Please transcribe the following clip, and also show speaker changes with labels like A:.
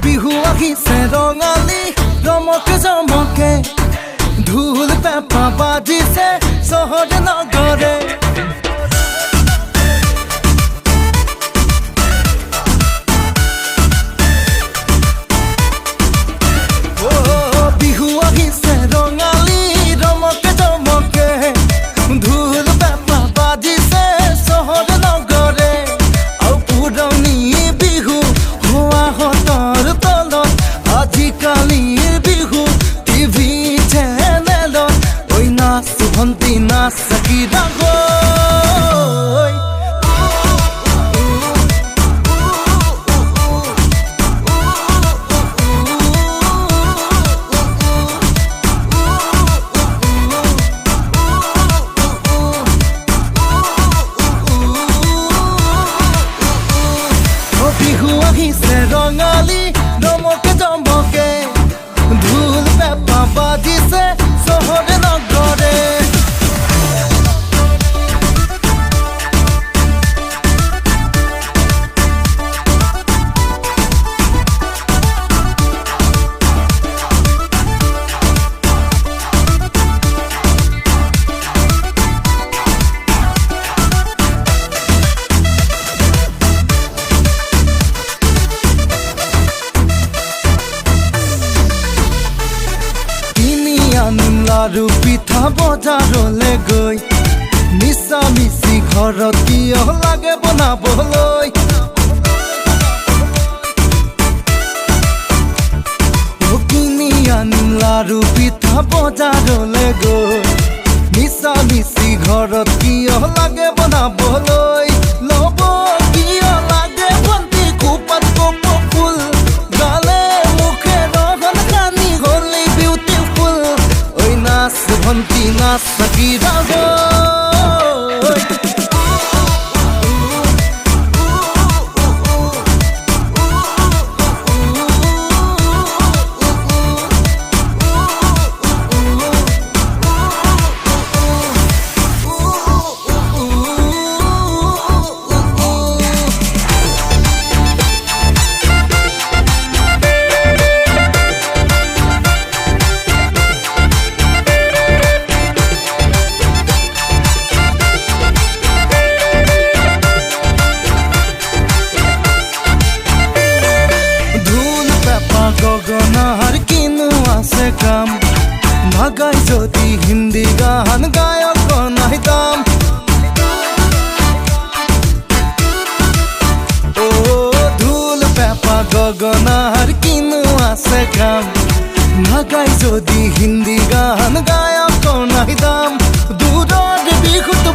A: বিহু আহিছে ৰঙালী ৰমকে জমকে ঢোল পেঁপা বাজিছে চহৰে নগৰে বিহু আহিছে ৰঙালী ৰমকে জমকে ঢোল পেঁপা বাজিছে চহৰে নগৰে আৰু পুৰণি বিহু হোৱা হতৰ তলত আজিকালিৰ বিহু টিভি চেনেলত ঐ নাচ ভণ্টি নাচ চাকি ডাঙৰ বিহু আহিছে ৰঙালী ৰমকে জমকে ঢোল পেঁপা বাজিছে চহৰে নগৰে আনিম লাৰু পিঠা বজাৰলৈ গৈ মিছা মিছি ঘৰত কিয় লাগে বনাবলৈ কিনি আনিম লাৰু পিঠা বজাৰলৈ গৈ মিছা মিছি ঘৰত কিয় লাগে বনাবলৈ ল'ব কিয় লাগে ভণ্টি খোপাত কপ ফুল গালে মুখে ৰহন খানি হ'লে বিউটিফুল ঐ নাচ ভণ্টি নাচ চাকি ডাঙৰ গগনাৰ কিনো আছে কাম ভাগাই যদি হিন্দী গান গায়ক বনাই দাম ও ঢোল পেঁপা গগনাৰ কিনো আছে কাম ভাগাই যদি হিন্দী গান গায়ক বনাই দাম দূৰৰ বিহুত